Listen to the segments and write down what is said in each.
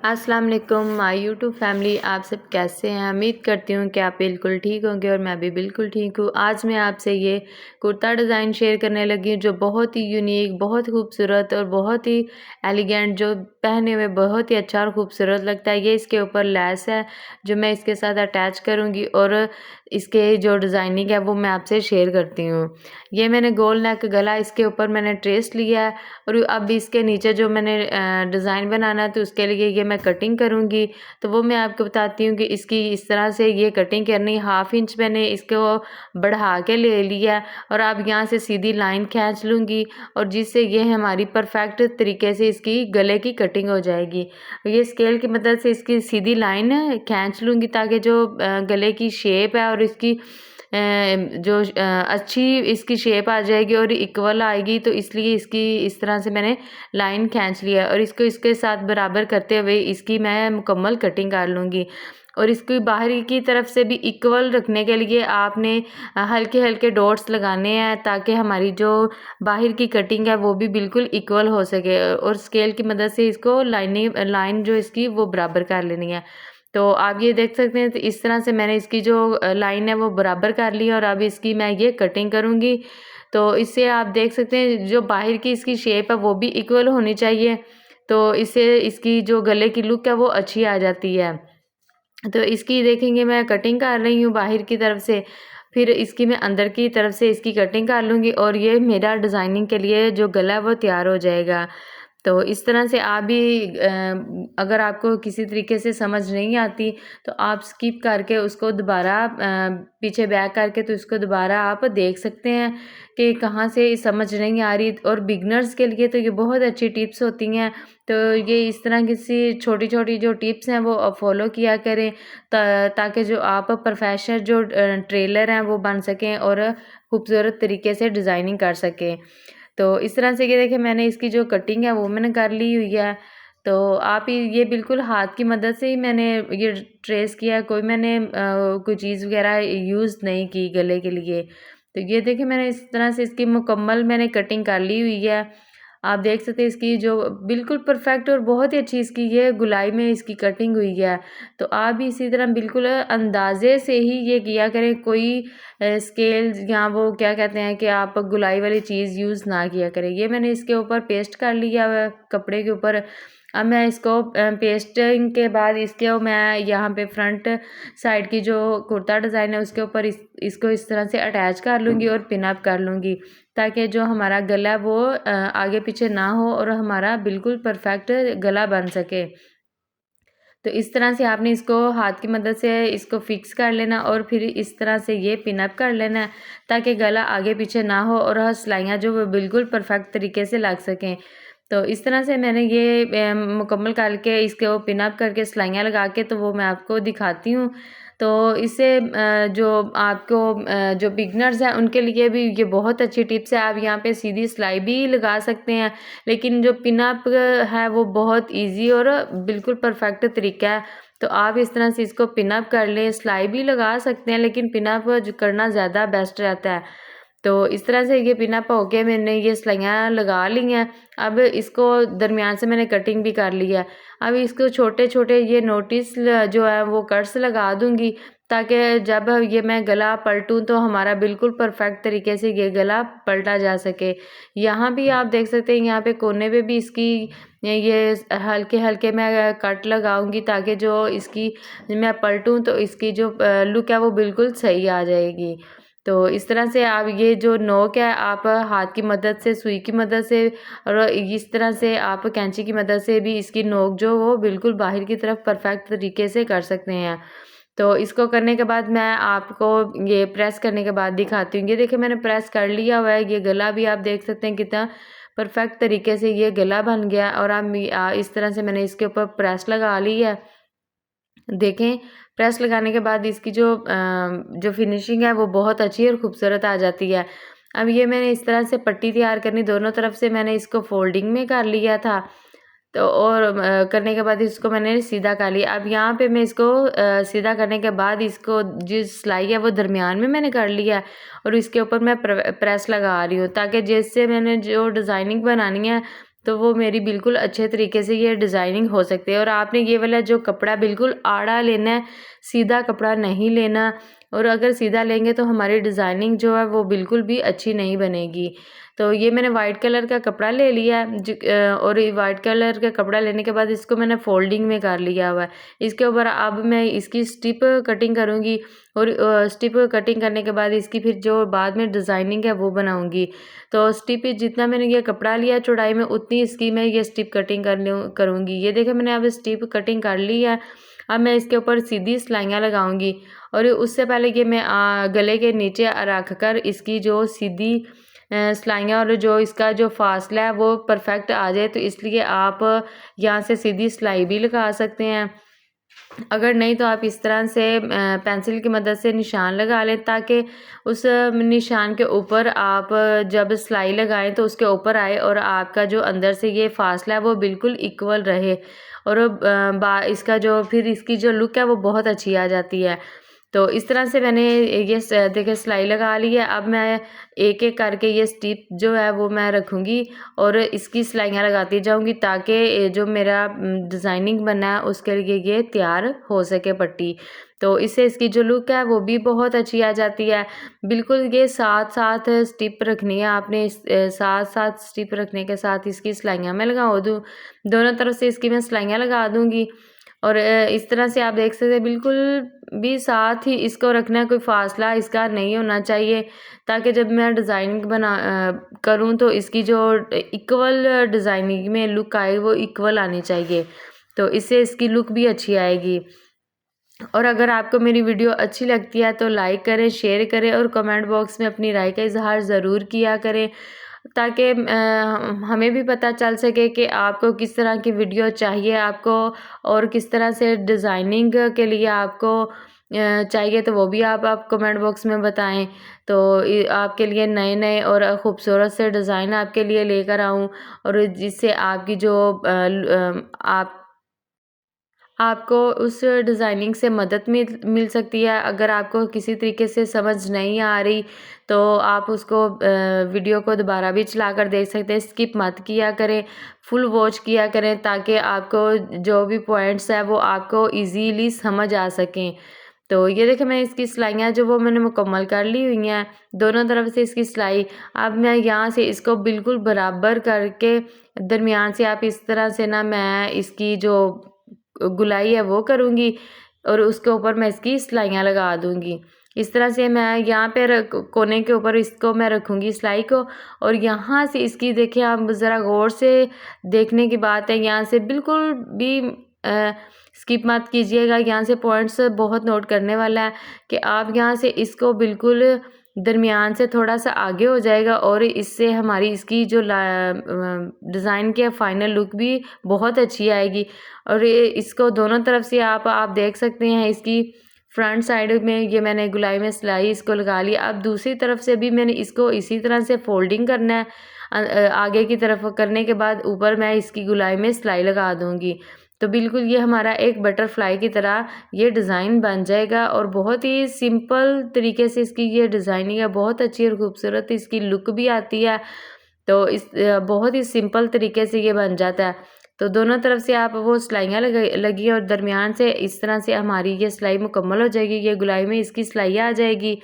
अस्सलाम वालेकुम my YouTube family, आप सब कैसे हैं। उम्मीद करती हूँ कि आप बिल्कुल ठीक होंगे और मैं भी बिल्कुल ठीक हूँ। आज मैं आपसे ये कुर्ता डिज़ाइन शेयर करने लगी हूँ जो बहुत ही यूनिक, बहुत खूबसूरत और बहुत ही एलिगेंट, जो पहने हुए बहुत ही अच्छा और खूबसूरत लगता है। ये इसके ऊपर लैस है जो मैं इसके साथ अटैच करूँगी और इसके जो डिज़ाइनिंग है वो मैं आपसे शेयर करती हूँ। ये मैंने गोल नेक गला इसके ऊपर मैंने ट्रेस लिया है और अब इसके नीचे जो मैंने डिज़ाइन बनाना है तो उसके लिए ये मैं कटिंग करूँगी। तो वो मैं आपको बताती हूँ कि इसकी इस तरह से ये कटिंग करनी। 1/2 इंच मैंने इसको बढ़ा के ले लिया और अब यहाँ से सीधी लाइन खींच लूँगी और जिससे ये हमारी परफेक्ट तरीके से इसकी गले की कटिंग हो जाएगी। ये स्केल की मदद से इसकी सीधी लाइन खींच लूँगी ताकि जो गले की शेप है और इसकी जो अच्छी इसकी शेप आ जाएगी और इक्वल आएगी, तो इसलिए इसकी इस तरह से मैंने लाइन खींच लिया और इसको इसके साथ बराबर करते हुए इसकी मैं मुकम्मल कटिंग कर लूँगी। और इसकी बाहरी की तरफ से भी इक्वल रखने के लिए आपने हल्के हल्के डॉट्स लगाने हैं ताकि हमारी जो बाहर की कटिंग है वो भी बिल्कुल इक्वल हो सके और स्केल की मदद से इसको लाइन जो इसकी वो बराबर कर लेनी है। तो आप ये देख सकते हैं, तो इस तरह से मैंने इसकी जो लाइन है वो बराबर कर ली और अब इसकी मैं ये कटिंग करूँगी। तो इससे आप देख सकते हैं जो बाहर की इसकी शेप है वो भी इक्वल होनी चाहिए, तो इससे इसकी जो गले की लुक है वो अच्छी आ जाती है। तो इसकी देखेंगे मैं कटिंग कर रही हूँ बाहर की तरफ से, फिर इसकी मैं अंदर की तरफ से इसकी कटिंग कर लूँगी और ये मेरा डिज़ाइनिंग के लिए जो गला है वो तैयार हो जाएगा। तो इस तरह से आप भी अगर आपको किसी तरीके से समझ नहीं आती तो आप स्किप करके उसको दोबारा पीछे बैक करके तो इसको दोबारा आप देख सकते हैं कि कहाँ से समझ नहीं आ रही। और बिगनर्स के लिए तो ये बहुत अच्छी टिप्स होती हैं। तो ये इस तरह की सी छोटी छोटी जो टिप्स हैं वो फॉलो किया करें ताकि जो आप प्रोफेशनल जो ट्रेलर हैं वो बन सकें और खूबसूरत तरीके से डिज़ाइनिंग कर सकें। तो इस तरह से ये देखिए मैंने इसकी जो कटिंग है वो मैंने कर ली हुई है। तो आप ये बिल्कुल हाथ की मदद से ही मैंने ये ट्रेस किया है, कोई मैंने कोई चीज़ वगैरह यूज़ नहीं की गले के लिए। तो ये देखिए मैंने इस तरह से इसकी मुकम्मल मैंने कटिंग कर ली हुई है। आप देख सकते हैं इसकी जो बिल्कुल परफेक्ट और बहुत ही अच्छी इसकी ये गुलाई में इसकी कटिंग हुई है। तो आप भी इसी तरह बिल्कुल अंदाज़े से ही ये किया करें, कोई स्केल या वो क्या कहते हैं कि आप गुलाई वाली चीज़ यूज़ ना किया करें। ये मैंने इसके ऊपर पेस्ट कर लिया हुआ है कपड़े के ऊपर। अब मैं इसको पेस्टिंग के बाद इसके मैं यहाँ पे फ्रंट साइड की जो कुर्ता डिज़ाइन है उसके ऊपर इसको इस तरह से अटैच कर लूँगी और पिन अप कर लूँगी ताकि जो हमारा गला है वो आगे पीछे ना हो और हमारा बिल्कुल परफेक्ट गला बन सके। तो इस तरह से आपने इसको हाथ की मदद से इसको फिक्स कर लेना और फिर इस तरह से ये पिन अप कर लेना है ताकि गला आगे पीछे ना हो और सिलाइयाँ जो वो बिल्कुल परफेक्ट तरीके से लग सकें। तो इस तरह से मैंने ये मुकम्मल करके इसके वो पिन अप करके सिलाइयाँ लगा के तो वो मैं आपको दिखाती हूँ। तो इससे जो आपको जो बिगनर्स हैं उनके लिए भी ये बहुत अच्छी टिप्स है। आप यहाँ पे सीधी सिलाई भी लगा सकते हैं, लेकिन जो पिन अप है वो बहुत ईज़ी और बिल्कुल परफेक्ट तरीका है। तो आप इस तरह से इसको पिन अप कर लें, सिलाई भी लगा सकते हैं लेकिन पिन अप करना ज़्यादा बेस्ट रहता है। तो इस तरह से ये पिन अप हो के मैंने ये सिलाइयाँ लगा ली हैं। अब इसको दरमियान से मैंने कटिंग भी कर ली है। अब इसको छोटे-छोटे ये नोटिस जो है वो कट्स लगा दूँगी ताकि जब ये मैं गला पलटूँ तो हमारा बिल्कुल परफेक्ट तरीके से ये गला पलटा जा सके। यहाँ भी आप देख सकते हैं, यहाँ पे कोने पे भी इसकी ये हल्के-हल्के मैं कट लगाऊँगी ताकि जो इसकी मैं पलटूँ तो इसकी जो लुक है वो बिल्कुल सही आ जाएगी। तो इस तरह से आप ये जो नोक है आप हाथ की मदद से, सुई की मदद से और इस तरह से आप कैंची की मदद से भी इसकी नोक जो वो बिल्कुल बाहर की तरफ परफेक्ट तरीके से कर सकते हैं। तो इसको करने के बाद मैं आपको ये प्रेस करने के बाद दिखाती हूँ। ये देखिए मैंने प्रेस कर लिया हुआ है। ये गला भी आप देख सकते हैं कितना परफेक्ट तरीके से ये गला बन गया और अब इस तरह से मैंने इसके ऊपर प्रेस लगा ली है। देखें, प्रेस लगाने के बाद इसकी जो फिनिशिंग है वो बहुत अच्छी और खूबसूरत आ जाती है। अब ये मैंने इस तरह से पट्टी तैयार करनी, दोनों तरफ से मैंने इसको फोल्डिंग में कर लिया था। तो और करने के बाद इसको मैंने सीधा कर लिया। अब यहाँ पे मैं इसको सीधा करने के बाद इसको जो सिलाई है वो दरमियान में मैंने कर लिया है और इसके ऊपर मैं प्रेस लगा रही हूँ ताकि जैसे मैंने जो डिज़ाइनिंग बनानी है तो वो मेरी बिल्कुल अच्छे तरीके से ये डिज़ाइनिंग हो सकती है। और आपने ये वाला जो कपड़ा बिल्कुल आड़ा लेना है, सीधा कपड़ा नहीं लेना। और अगर सीधा लेंगे तो हमारी डिज़ाइनिंग जो है वो बिल्कुल भी अच्छी नहीं बनेगी। तो ये मैंने वाइट कलर का कपड़ा ले लिया है और ये वाइट कलर का कपड़ा लेने के बाद इसको मैंने फोल्डिंग में कर लिया हुआ है। इसके ऊपर अब मैं इसकी स्ट्रिप कटिंग करूँगी और स्ट्रिप कटिंग करने के बाद इसकी फिर जो बाद में डिज़ाइनिंग है वो बनाऊँगी। तो स्ट्रिप जितना मैंने ये कपड़ा लिया चौड़ाई में, उतनी इसकी मैं ये स्ट्रिप कटिंग करूँगी। ये देखिए मैंने अब स्ट्रिप कटिंग कर ली है। अब मैं इसके ऊपर सीधी सिलाइयाँ लगाऊंगी। और उससे पहले कि मैं गले के नीचे रख कर इसकी जो सीधी सिलाइयाँ और जो इसका जो फासला है वो परफेक्ट आ जाए, तो इसलिए आप यहाँ से सीधी सिलाई भी लगा सकते हैं। अगर नहीं तो आप इस तरह से पेंसिल की मदद से निशान लगा लें, ताकि उस निशान के ऊपर आप जब सिलाई लगाएं तो उसके ऊपर आए और आपका जो अंदर से ये फासला है वो बिल्कुल इक्वल रहे। और इसका जो फिर इसकी जो लुक है वो बहुत अच्छी आ जाती है। तो इस तरह से मैंने ये देखिए सिलाई लगा ली है। अब मैं एक एक करके ये स्टिप जो है वो मैं रखूँगी और इसकी सिलाइयाँ लगाती जाऊँगी, ताकि जो मेरा डिज़ाइनिंग बनना है उसके लिए ये तैयार हो सके पट्टी। तो इससे इसकी जो लुक है वो भी बहुत अच्छी आ जाती है। बिल्कुल ये साथ-साथ स्टिप रखनी है आपने। साथ-साथ स्टिप रखने के साथ इसकी सिलाइयाँ मैं लगा दूँ, दोनों तरफ से इसकी मैं सिलाइयाँ लगा दूँगी। और इस तरह से आप देख सकते हैं बिल्कुल भी साथ ही इसको रखना है, कोई फासला इसका नहीं होना चाहिए, ताकि जब मैं डिज़ाइनिंग करूँ तो इसकी जो इक्वल डिज़ाइनिंग में लुक आए वो इक्वल आनी चाहिए। तो इससे इसकी लुक भी अच्छी आएगी। और अगर आपको मेरी वीडियो अच्छी लगती है तो लाइक करें, शेयर करें और कमेंट बॉक्स में अपनी राय का इज़हार ज़रूर किया करें, ताकि हमें भी पता चल सके कि आपको किस तरह की वीडियो चाहिए आपको, और किस तरह से डिज़ाइनिंग के लिए आपको चाहिए, तो वो भी आप कमेंट बॉक्स में बताएं। तो आपके लिए नए-नए और ख़ूबसूरत से डिज़ाइन आपके लिए लेकर आऊँ, और जिससे आपकी जो आपको उस डिज़ाइनिंग से मदद मिल सकती है। अगर आपको किसी तरीके से समझ नहीं आ रही तो आप उसको वीडियो को दोबारा भी चलाकर देख सकते हैं। स्किप मत किया करें, फुल वॉच किया करें, ताकि आपको जो भी पॉइंट्स हैं वो आपको ईज़िली समझ आ सकें। तो ये देखिए मैं इसकी सिलाइयाँ जो वो मैंने मुकम्मल कर ली हुई हैं, दोनों तरफ से इसकी सिलाई। अब मैं यहाँ से इसको बिल्कुल बराबर करके दरमियान से आप इस तरह से ना मैं इसकी जो गुलाई है वो करूँगी और उसके ऊपर मैं इसकी सिलाइयाँ लगा दूँगी। इस तरह से मैं यहाँ पे कोने के ऊपर इसको मैं रखूँगी सिलाई को, और यहाँ से इसकी देखिए आप ज़रा गौर से देखने की बात है, यहाँ से बिल्कुल भी स्किप मत कीजिएगा। यहाँ से पॉइंट्स बहुत नोट करने वाला है कि आप यहाँ से इसको बिल्कुल दरमियान से थोड़ा सा आगे हो जाएगा, और इससे हमारी इसकी जो डिज़ाइन की फाइनल लुक भी बहुत अच्छी आएगी। और ये इसको दोनों तरफ से आप देख सकते हैं, इसकी फ्रंट साइड में ये मैंने गुलाई में सिलाई इसको लगा ली। अब दूसरी तरफ से भी मैंने इसको इसी तरह से फोल्डिंग करना है। आगे की तरफ करने के बाद ऊपर मैं इसकी गुलाई में सिलाई लगा दूँगी। तो बिल्कुल ये हमारा एक बटरफ्लाई की तरह ये डिज़ाइन बन जाएगा, और बहुत ही सिंपल तरीके से इसकी ये डिज़ाइनिंग है, बहुत अच्छी और ख़ूबसूरत इसकी लुक भी आती है। तो इस बहुत ही सिंपल तरीके से ये बन जाता है। तो दोनों तरफ से आप वो सिलाइयाँ लगी और दरमियान से इस तरह से हमारी ये सिलाई मुकम्मल हो जाएगी। ये गुलाई में इसकी सिलाई आ जाएगी।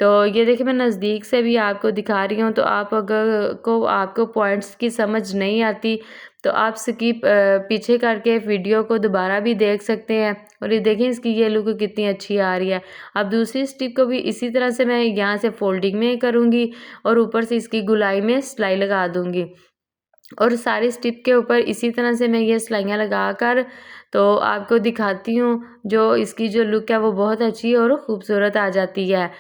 तो ये देखिए मैं नज़दीक से भी आपको दिखा रही हूँ। तो आप अगर आपको पॉइंट्स की समझ नहीं आती तो आप स्किप पीछे करके वीडियो को दोबारा भी देख सकते हैं। और ये देखें इसकी ये लुक कितनी अच्छी आ रही है। अब दूसरी स्टिप को भी इसी तरह से मैं यहाँ से फोल्डिंग में करूँगी और ऊपर से इसकी गुलाई में सिलाई लगा दूँगी, और सारी स्टिप के ऊपर इसी तरह से मैं ये सिलाइयाँ लगाकर तो आपको दिखाती हूँ। जो इसकी जो लुक है वो बहुत अच्छी और ख़ूबसूरत आ जाती है।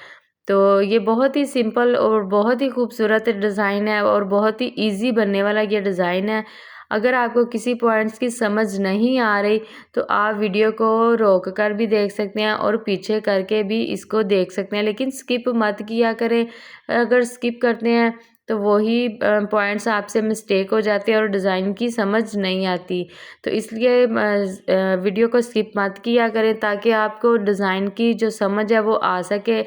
तो ये बहुत ही सिंपल और बहुत ही खूबसूरत डिज़ाइन है, और बहुत ही ईज़ी बनने वाला ये डिज़ाइन है। अगर आपको किसी पॉइंट्स की समझ नहीं आ रही तो आप वीडियो को रोक कर भी देख सकते हैं और पीछे करके भी इसको देख सकते हैं, लेकिन स्किप मत किया करें। अगर स्किप करते हैं तो वही पॉइंट्स आपसे मिस्टेक हो जाते हैं और डिज़ाइन की समझ नहीं आती। तो इसलिए वीडियो को स्किप मत किया करें, ताकि आपको डिज़ाइन की जो समझ है वो आ सके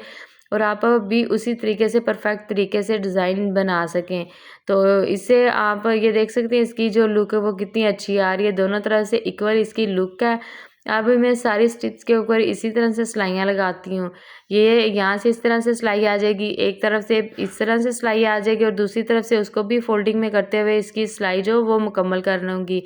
और आप भी उसी तरीके से परफेक्ट तरीके से डिज़ाइन बना सकें। तो इससे आप ये देख सकते हैं इसकी जो लुक है वो कितनी अच्छी आ रही है, दोनों तरफ से इक्वल इसकी लुक है। अब मैं सारी स्टिच के ऊपर इसी तरह से सिलाइयाँ लगाती हूँ। ये यहाँ से इस तरह से सिलाई आ जाएगी, एक तरफ से इस तरह से सिलाई आ जाएगी और दूसरी तरफ से उसको भी फोल्डिंग में करते हुए इसकी सिलाई जो वो मुकम्मल कर लूँगी।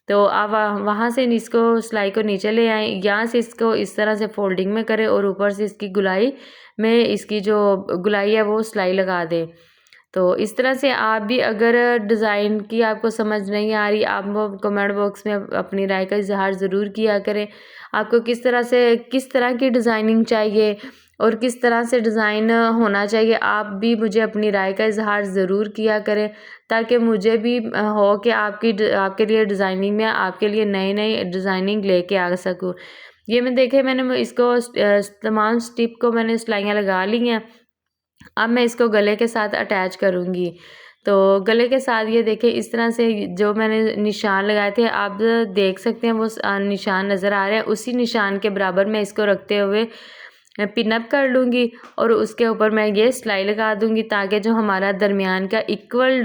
तो आप वहाँ से इसको सिलाई को नीचे ले आएँ, यहाँ से इसको इस तरह से फोल्डिंग में करें और ऊपर से इसकी गुलाई में इसकी जो गुलाई है वो सिलाई लगा दें। तो इस तरह से आप भी अगर डिज़ाइन की आपको समझ नहीं आ रही, आप कमेंट बॉक्स में अपनी राय का इज़हार ज़रूर किया करें। आपको किस तरह की डिज़ाइनिंग चाहिए और किस तरह से डिज़ाइन होना चाहिए, आप भी मुझे अपनी राय का इज़हार ज़रूर किया करें, ताकि मुझे भी हो कि आपके लिए डिज़ाइनिंग में आपके लिए नई डिज़ाइनिंग लेके आ सकूँ। ये मैंने इसको तमाम स्टिप को मैंने सिलाइयाँ लगा ली हैं। अब मैं इसको गले के साथ अटैच करूँगी। तो गले के साथ ये देखिए इस तरह से जो मैंने निशान लगाए थे, आप देख सकते हैं वो निशान नज़र आ रहे हैं। उसी निशान के बराबर मैं इसको रखते हुए पिन अप कर लूँगी और उसके ऊपर मैं ये सिलाई लगा दूँगी, ताकि जो हमारा दरमियान का इक्वल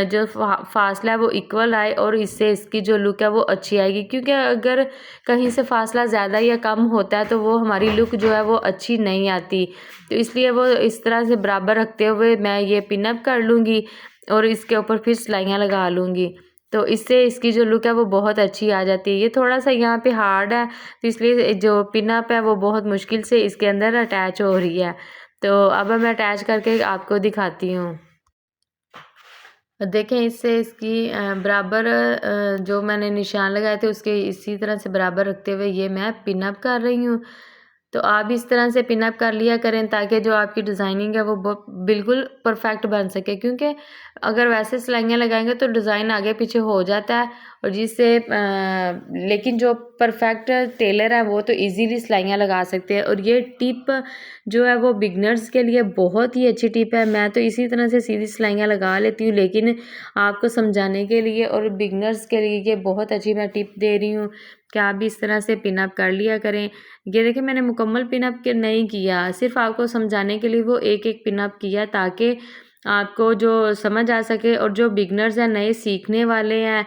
जो फासला है वो इक्वल आए और इससे इसकी जो लुक है वो अच्छी आएगी। क्योंकि अगर कहीं से फासला ज़्यादा या कम होता है तो वो हमारी लुक जो है वो अच्छी नहीं आती। तो इसलिए वो इस तरह से बराबर रखते हुए मैं ये पिन अप कर लूँगी और इसके ऊपर फिर सिलाइयाँ लगा लूँगी। तो इससे इसकी जो लुक है वो बहुत अच्छी आ जाती है। ये थोड़ा-सा यहाँ पे हार्ड है, तो इसलिए जो पिन अप है वो बहुत मुश्किल से इसके अंदर अटैच हो रही है। तो अब मैं अटैच करके आपको दिखाती हूँ। देखें इससे इसकी बराबर जो मैंने निशान लगाए थे उसके इसी तरह से बराबर रखते हुए ये मैं पिन अप कर रही हूँ। तो आप इस तरह से पिन अप कर लिया करें, ताकि जो आपकी डिज़ाइनिंग है वो बिल्कुल परफेक्ट बन सके। क्योंकि अगर वैसे सिलाइयाँ लगाएंगे तो डिज़ाइन आगे पीछे हो जाता है और लेकिन जो परफेक्ट टेलर है वो तो इजीली सिलाइयाँ लगा सकते हैं। और ये टिप जो है वो बिगनर्स के लिए बहुत ही अच्छी टिप है। मैं तो इसी तरह से सीधी सिलाइयाँ लगा लेती हूँ, लेकिन आपको समझाने के लिए और बिगनर्स के लिए ये बहुत अच्छी मैं टिप दे रही हूँ कि आप भी इस तरह से पिन अप कर लिया करें। ये देखिए मैंने मुकम्मल पिन अप नहीं किया, सिर्फ आपको समझाने के लिए वो एक पिन अप किया, ताकि आपको जो समझ आ सके। और जो बिगनर्स हैं, नए सीखने वाले हैं,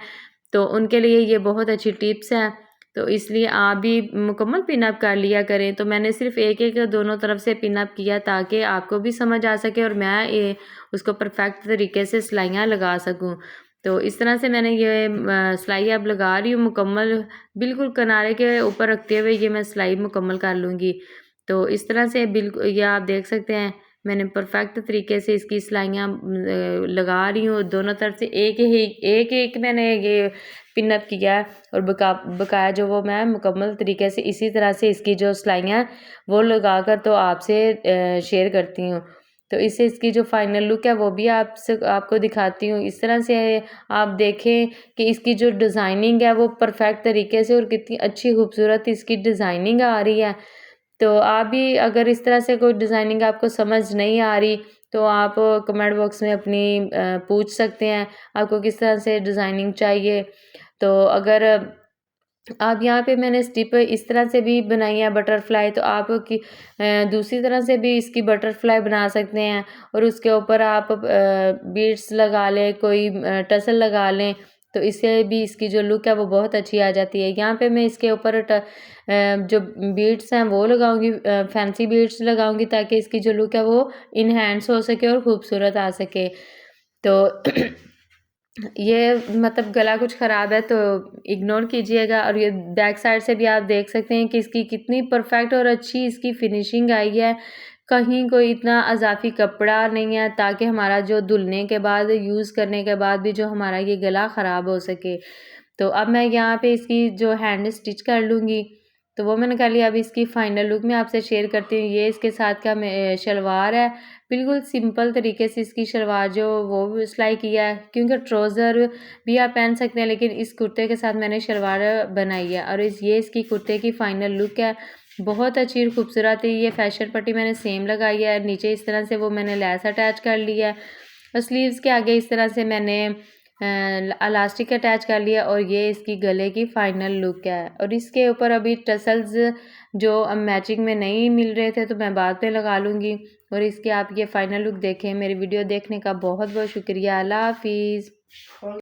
तो उनके लिए ये बहुत अच्छी टिप्स हैं। तो इसलिए आप भी मुकम्मल पिन अप कर लिया करें। तो मैंने सिर्फ एक दोनों तरफ से पिन अप किया, ताकि आपको भी समझ आ सके और मैं उसको परफेक्ट तरीके से सिलाइयाँ लगा सकूँ। तो इस तरह से मैंने ये सिलाई अब लगा रही हूँ मुकम्मल, बिल्कुल किनारे के ऊपर रखते हुए ये मैं सिलाई मुकम्मल कर लूँगी। तो इस तरह से बिल्कुल ये आप देख सकते हैं मैंने परफेक्ट तरीके से इसकी सिलाइयाँ लगा रही हूँ। दोनों तरफ से एक मैंने ये पिन अप किया है और बकाया जो वो मैं मुकम्मल तरीके से इसी तरह से इसकी जो सिलाइयाँ वो लगा कर तो आपसे शेयर करती हूँ। तो इससे इसकी जो फाइनल लुक है वो भी आपको दिखाती हूँ। इस तरह से आप देखें कि इसकी जो डिज़ाइनिंग है वो परफेक्ट तरीके से और कितनी अच्छी खूबसूरत इसकी डिज़ाइनिंग आ रही है। तो आप भी अगर इस तरह से कोई डिज़ाइनिंग आपको समझ नहीं आ रही, तो आप कमेंट बॉक्स में अपनी पूछ सकते हैं आपको किस तरह से डिज़ाइनिंग चाहिए। तो अगर अब यहाँ पे मैंने स्टिप इस तरह से भी बनाई है बटरफ्लाई, तो आप दूसरी तरह से भी इसकी बटरफ्लाई बना सकते हैं और उसके ऊपर आप बीड्स लगा लें, कोई टसल लगा लें, तो इससे भी इसकी जो लुक है वो बहुत अच्छी आ जाती है। यहाँ पे मैं इसके ऊपर जो बीड्स हैं वो लगाऊंगी, फैंसी बीड्स लगाऊंगी, ताकि इसकी जो लुक है वो इन्हेंस हो सके और खूबसूरत आ सके। तो ये मतलब गला कुछ ख़राब है तो इग्नोर कीजिएगा। और ये बैक साइड से भी आप देख सकते हैं कि इसकी कितनी परफेक्ट और अच्छी इसकी फिनिशिंग आई है। कहीं कोई इतना अज़ाफ़ी कपड़ा नहीं है, ताकि हमारा जो धुलने के बाद यूज़ करने के बाद भी जो हमारा ये गला ख़राब हो सके। तो अब मैं यहाँ पे इसकी जो हैंड स्टिच कर लूँगी, तो वो मैंने कर लिया। अब इसकी फ़ाइनल लुक मैं आपसे शेयर करती हूँ। ये इसके साथ का शलवार है, बिल्कुल सिंपल तरीके से इसकी शलवार जो वो सिलाई किया है, क्योंकि ट्राउज़र भी आप पहन सकते हैं, लेकिन इस कुर्ते के साथ मैंने शलवार बनाई है। और ये इसकी कुर्ते की फ़ाइनल लुक है, बहुत अच्छी और खूबसूरत है। ये फैशन पट्टी मैंने सेम लगाई है, नीचे इस तरह से वो मैंने लेस अटैच कर लिया है और स्लीव्स के आगे इस तरह से मैंने इलास्टिक अटैच कर लिया और ये इसकी गले की फाइनल लुक है। और इसके ऊपर अभी टसल्स जो मैचिंग में नहीं मिल रहे थे तो मैं बाद में लगा लूँगी। और इसके आप ये फाइनल लुक देखें। मेरी वीडियो देखने का बहुत बहुत शुक्रिया। अल्लाह हाफिज़।